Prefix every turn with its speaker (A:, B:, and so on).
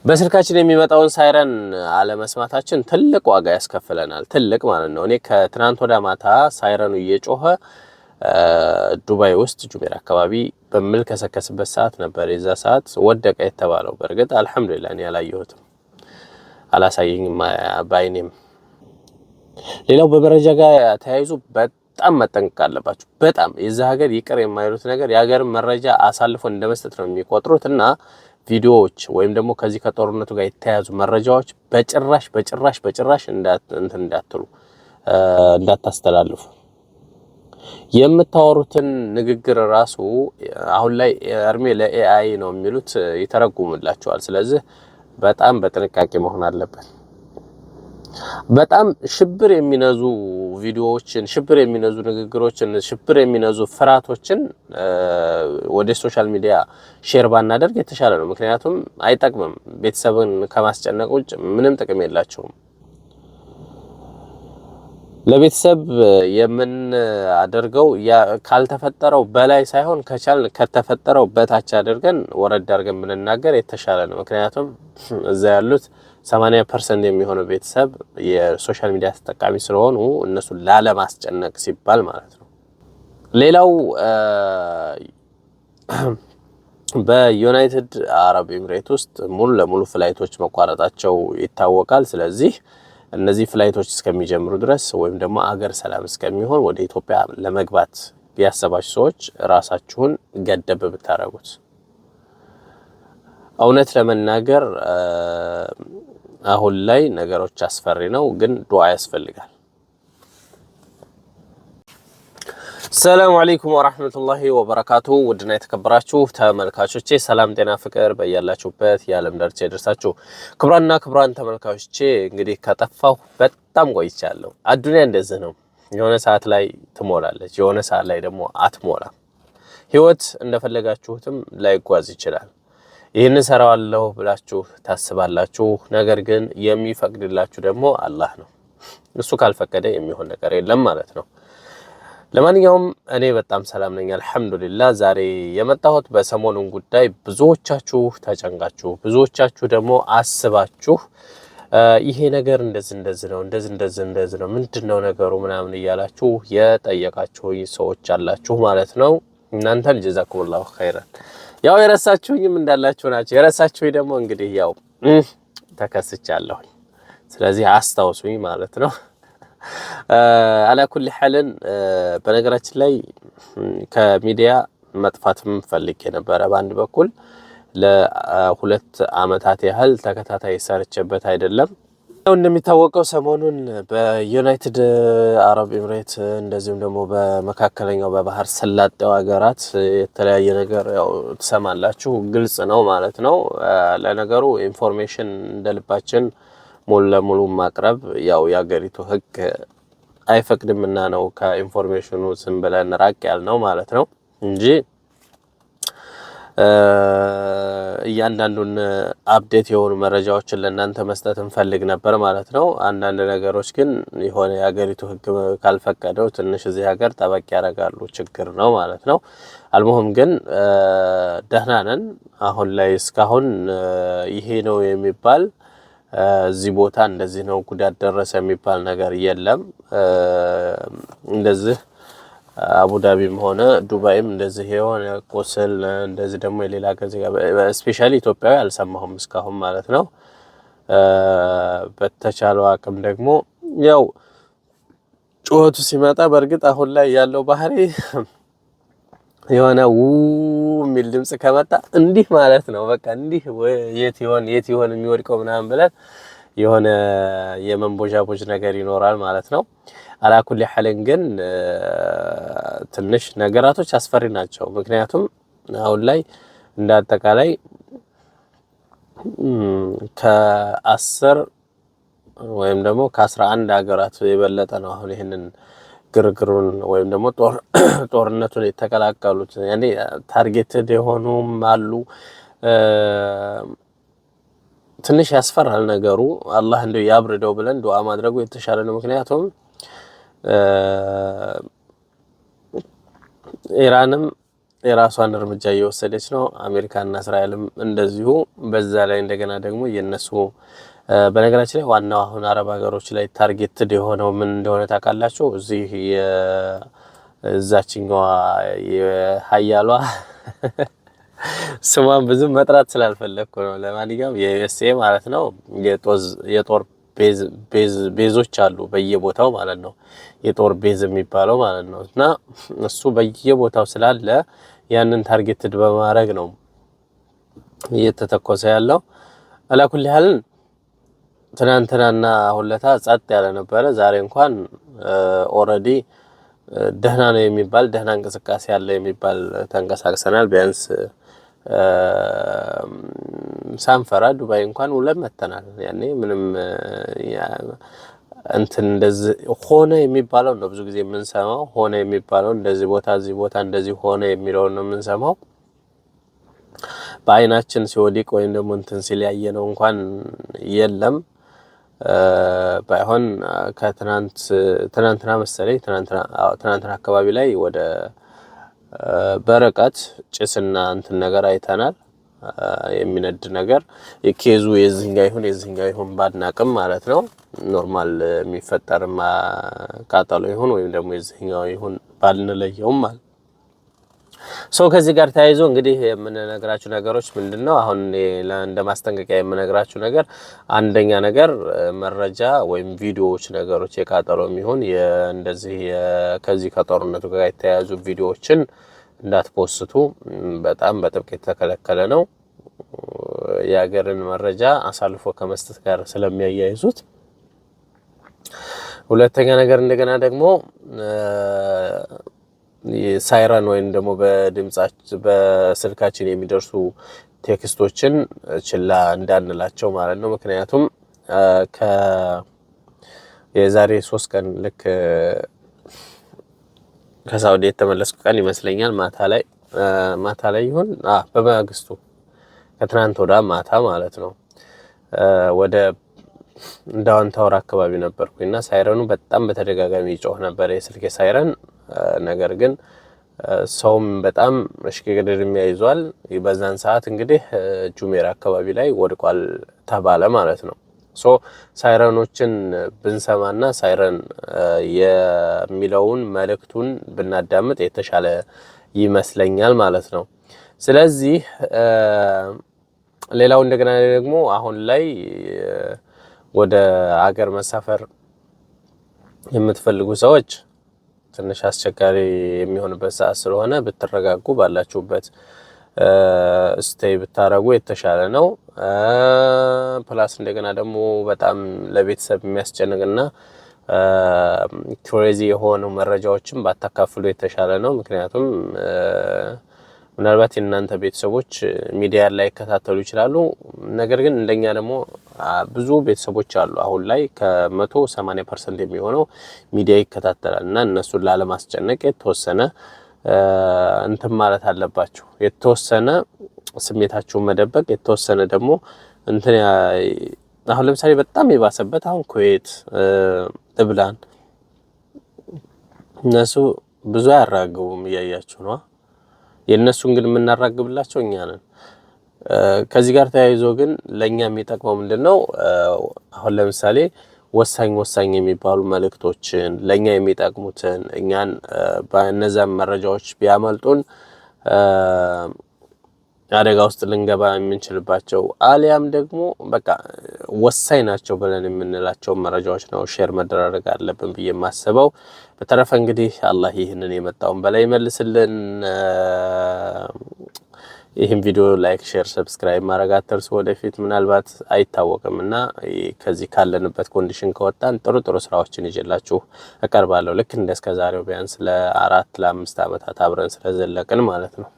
A: በስልካችን የሚመጣውን ሳይረን አለመስማታችን ትልቅ ዋጋ ያስከፍለናል። ትልቅ ማለት ነው። እኔ ከትናንት ወደ ማታ ሳይረኑ እየጮኸ ዱባይ ውስጥ ጁሜራ አካባቢ በምልከሰከስበት ሰዓት ነበር የዛ ሰዓት ወደቀ የተባለው። በእርግጥ አልহামዱሊላህ እኔ አላየሁትም፣ አላሳየኝም ባይኔም። ሌላው በመረጃ ጋር ተያይዞ በጣም መጠንቀቅ አለባችሁ። በጣም የዛ ሀገር ይቅር የማይሉት ነገር የሀገር መረጃ አሳልፎ እንደመስጠት ነው የሚቆጥሩትና ቪዲዮዎች ወይም ደግሞ ከዚህ ከጦርነቱ ጋር የተያያዙ መረጃዎች በጭራሽ እንዳትሉ እንዳታስተላልፉ። የምታወሩትን ንግግር ራሱ አሁን ላይ እርሜ ለኤአይ ነው የሚሉት ይተረጉምላችኋል። ስለዚህ በጣም በጥንቃቄ መሆን አለበት። በጣም ሽብር የሚነዙ ቪዲዮዎችን፣ ሽብር የሚነዙ ንግግሮችን፣ ሽብር የሚነዙ ፍራቶችን ወደ ሶሻል ሚዲያ ሼር ባናደርግ የተሻለ ነው። ምክንያቱም አይጠቅምም። ቤተሰብን ከማስጨነቅ ውጭ ምንም ጥቅም የላቸውም። ለቤተሰብ የምናደርገው ካልተፈጠረው በላይ ሳይሆን ከቻልን ከተፈጠረው በታች አድርገን ወረድ አድርገን ብንናገር የተሻለ ነው። ምክንያቱም እዛ ያሉት 80% የሚሆነው ቤተሰብ የሶሻል ሚዲያ ተጠቃሚ ስለሆኑ እነሱ ላለማስጨነቅ ሲባል ማለት ነው። ሌላው በዩናይትድ አረብ ኤሚሬት ውስጥ ሙሉ ለሙሉ ፍላይቶች መቋረጣቸው ይታወቃል። ስለዚህ እነዚህ ፍላይቶች እስከሚጀምሩ ድረስ ወይም ደግሞ አገር ሰላም እስከሚሆን ወደ ኢትዮጵያ ለመግባት ያሰባችሁ ሰዎች ራሳችሁን ገደብ ብታረጉት። እውነት ለመናገር አሁን ላይ ነገሮች አስፈሪ ነው፣ ግን ዱዓ ያስፈልጋል። ሰላም አለይኩም ወራህመቱላሂ ወበረካቱ። ውድና የተከበራችሁ ተመልካቾቼ ሰላም ጤና ፍቅር በያላችሁበት የዓለም ዳርቻ ይድረሳችሁ። ክብራንና ክብራን ተመልካቾቼ እንግዲህ ከጠፋሁ በጣም ቆይቻለሁ። አዱንያ እንደዚህ ነው። የሆነ ሰዓት ላይ ትሞላለች፣ የሆነ ሰዓት ላይ ደግሞ አትሞላም። ህይወት እንደፈለጋችሁትም ላይጓዝ ይችላል። ይህን ሰራዋለሁ ብላችሁ ታስባላችሁ፣ ነገር ግን የሚፈቅድላችሁ ደግሞ አላህ ነው። እሱ ካልፈቀደ የሚሆን ነገር የለም ማለት ነው። ለማንኛውም እኔ በጣም ሰላም ነኝ አልহামዱሊላህ። ዛሬ የመጣሁት በሰሞኑን ጉዳይ ብዙዎቻችሁ ተጨንቃችሁ፣ ብዙዎቻችሁ ደግሞ አስባችሁ ይሄ ነገር እንደዚህ ነው ምንድነው ነገሩ ምናምን እያላችሁ የጠየቃችሁ ሰዎች አላችሁ ማለት ነው። እናንተን ጀዛኩሙላሁ ኸይራን። ያው የረሳችሁኝም እንዳላችሁ ናችሁ። የረሳችሁኝ ደግሞ እንግዲህ ያው ተከስቻለሁ። ስለዚህ አስታውሱኝ ማለት ነው። አላኩል ሐልን በነገራችን ላይ ከሚዲያ መጥፋትም ፈልጌ ነበር። በአንድ በኩል ለሁለት አመታት ያህል ተከታታይ ሰርቼበት አይደለም። እንደሚታወቀው ሰሞኑን በዩናይትድ አረብ ኤሚሬት እንደዚሁም ደግሞ በመካከለኛው በባህር ሰላጤው ሀገራት የተለያየ ነገር ያው ትሰማላችሁ፣ ግልጽ ነው ማለት ነው። ለነገሩ ኢንፎርሜሽን እንደልባችን ሙሉ ለሙሉ ማቅረብ ያው የሀገሪቱ ህግ አይፈቅድምና ነው ከኢንፎርሜሽኑ ዝም ብለን ራቅ ያልነው ማለት ነው እንጂ እያንዳንዱን አፕዴት የሆኑ መረጃዎችን ለእናንተ መስጠት እንፈልግ ነበር ማለት ነው። አንዳንድ ነገሮች ግን የሆነ የሀገሪቱ ህግ ካልፈቀደው ትንሽ እዚህ ሀገር ጠበቅ ያደርጋሉ፣ ችግር ነው ማለት ነው። አልሙሁም ግን ደህና ነን አሁን ላይ። እስካሁን ይሄ ነው የሚባል እዚህ ቦታ እንደዚህ ነው ጉዳት ደረሰ የሚባል ነገር የለም። እንደዚህ አቡዳቢም ሆነ ዱባይም እንደዚህ የሆነ ቆስል እንደዚህ ደግሞ የሌላ ሀገር ስፔሻሊ ኢትዮጵያዊ አልሰማሁም እስካሁን ማለት ነው። በተቻለው አቅም ደግሞ ያው ጩኸቱ ሲመጣ በእርግጥ አሁን ላይ ያለው ባህሪ የሆነ የሚል ድምጽ ከመጣ እንዲህ ማለት ነው። በቃ እንዲህ የት ይሆን የሚወድቀው ምናምን ብለን የሆነ የመንቦጃቦጅ ነገር ይኖራል ማለት ነው። አላኩል ሐልን ግን ትንሽ ነገራቶች አስፈሪ ናቸው። ምክንያቱም አሁን ላይ እንዳጠቃላይ ከ10 ወይም ደግሞ ከ11 ሀገራት የበለጠ ነው አሁን ይሄንን ግርግሩን ወይም ደግሞ ጦርነቱን የተቀላቀሉት። ያኔ ታርጌትድ የሆኑም አሉ። ትንሽ ያስፈራል ነገሩ። አላህ እንደው ያብርደው ብለን ዱዓ ማድረጉ የተሻለ ነው። ምክንያቱም ኢራንም የራሷን እርምጃ እየወሰደች ነው። አሜሪካና እስራኤልም እንደዚሁ። በዛ ላይ እንደገና ደግሞ የነሱ በነገራችን ላይ ዋናው አሁን አረብ ሀገሮች ላይ ታርጌትድ የሆነው ምን እንደሆነ ታውቃላችሁ? እዚህ የዛችኛዋ የሀያሏ ስሟን ብዙ መጥራት ስላልፈለግኩ ነው። ለማንኛውም የዩኤስኤ ማለት ነው የጦር ቤዞች አሉ በየቦታው ማለት ነው። የጦር ቤዝ የሚባለው ማለት ነው። እና እሱ በየቦታው ስላለ ያንን ታርጌትድ በማድረግ ነው እየተተኮሰ ያለው። አላኩል ያህል ትናንትናና ሁለታ ጸጥ ያለ ነበረ። ዛሬ እንኳን ኦሬዲ ደህና ነው የሚባል ደህና እንቅስቃሴ ያለ የሚባል ተንቀሳቅሰናል። ቢያንስ ሳንፈራ ዱባይ እንኳን ውለን መተናል። ያኔ ምንም እንትን እንደዚህ ሆነ የሚባለው ነው ብዙ ጊዜ የምንሰማው። ሆነ የሚባለው እንደዚህ ቦታ እዚህ ቦታ እንደዚህ ሆነ የሚለው ነው የምንሰማው። በአይናችን ሲወዲቅ ወይም ደግሞ እንትን ሲል ያየነው እንኳን የለም። ባይሆን ከትናንትና መሰለኝ ትናንትና አካባቢ ላይ ወደ በረቀት ጭስና እንትን ነገር አይተናል። የሚነድ ነገር የኬዙ የዚህኛው ይሁን ባድናቅም ማለት ነው። ኖርማል የሚፈጠር ቃጠሎ ይሁን ወይም ደግሞ የዚህኛው ይሁን ባልንለየውም ማለት ሰው ከዚህ ጋር ተያይዞ እንግዲህ የምንነግራችሁ ነገሮች ምንድነው? አሁን እንደ ማስጠንቀቂያ የምነግራችሁ ነገር አንደኛ ነገር መረጃ ወይም ቪዲዮዎች ነገሮች የቃጠሎም ይሁን እንደዚህ ከዚህ ከጦርነቱ ጋር የተያያዙ ቪዲዮዎችን እንዳትፖስቱ፣ በጣም በጥብቅ የተከለከለ ነው። የሀገርን መረጃ አሳልፎ ከመስጠት ጋር ስለሚያያይዙት። ሁለተኛ ነገር እንደገና ደግሞ ሳይረን ወይም ደግሞ በስልካችን የሚደርሱ ቴክስቶችን ችላ እንዳንላቸው ማለት ነው። ምክንያቱም የዛሬ 3 ቀን ልክ ከሳውዲ የተመለስኩ ቀን ይመስለኛል ማታ ላይ ይሁን በማግስቱ ከትናንት ወዳ ማታ ማለት ነው ወደ ዳውንታወር አካባቢ ነበርኩኝና ሳይረኑ በጣም በተደጋጋሚ ይጮህ ነበር የስልኬ ሳይረን። ነገር ግን ሰውም በጣም እሽቅድድም የሚያይዟል። በዛን ሰዓት እንግዲህ ጁሜራ አካባቢ ላይ ወድቋል ተባለ ማለት ነው። ሳይረኖችን ብንሰማና ሳይረን የሚለውን መልእክቱን ብናዳምጥ የተሻለ ይመስለኛል ማለት ነው። ስለዚህ ሌላው እንደገና ደግሞ አሁን ላይ ወደ አገር መሳፈር የምትፈልጉ ሰዎች ትንሽ አስቸጋሪ የሚሆንበት ሰዓት ስለሆነ ብትረጋጉ፣ ባላችሁበት ስቴይ ብታረጉ የተሻለ ነው። ፕላስ እንደገና ደግሞ በጣም ለቤተሰብ የሚያስጨንቅና ክሬዚ የሆኑ መረጃዎችን ባታካፍሉ የተሻለ ነው። ምክንያቱም ምናልባት የእናንተ ቤተሰቦች ሚዲያ ላይ ይከታተሉ ይችላሉ። ነገር ግን እንደኛ ደግሞ ብዙ ቤተሰቦች አሉ አሁን ላይ ከ180% የሚሆነው ሚዲያ ይከታተላል እና እነሱን ላለማስጨነቅ የተወሰነ እንትን ማለት አለባችሁ። የተወሰነ ስሜታችሁን መደበቅ፣ የተወሰነ ደግሞ እንትን አሁን ለምሳሌ በጣም የባሰበት አሁን ኩዌት፣ ልብናን እነሱ ብዙ አያራግቡም እያያችሁ ነው። የነሱን ግን የምናራግብላቸው እኛ ነን። ከዚህ ጋር ተያይዞ ግን ለኛ የሚጠቅመው ምንድነው? አሁን ለምሳሌ ወሳኝ የሚባሉ መልእክቶችን ለኛ የሚጠቅሙትን እኛን በእነዛም መረጃዎች ቢያመልጡን አደጋ ውስጥ ልንገባ የምንችልባቸው አሊያም ደግሞ በቃ ወሳኝ ናቸው ብለን የምንላቸው መረጃዎች ነው ሼር መደራረግ አለብን ብዬ የማስበው። በተረፈ እንግዲህ አላህ ይህንን የመጣውን በላይ መልስልን። ይህን ቪዲዮ ላይክ፣ ሼር፣ ሰብስክራይብ ማድረግ አትርሱ። ወደፊት ምናልባት አይታወቅምና ከዚህ ካለንበት ኮንዲሽን ከወጣን ጥሩ ስራዎችን ይዤላችሁ እቀርባለሁ። ልክ እንደስከዛሬው ቢያንስ ለ4 ለ5 አመታት አብረን ስለዘለቅን ማለት ነው።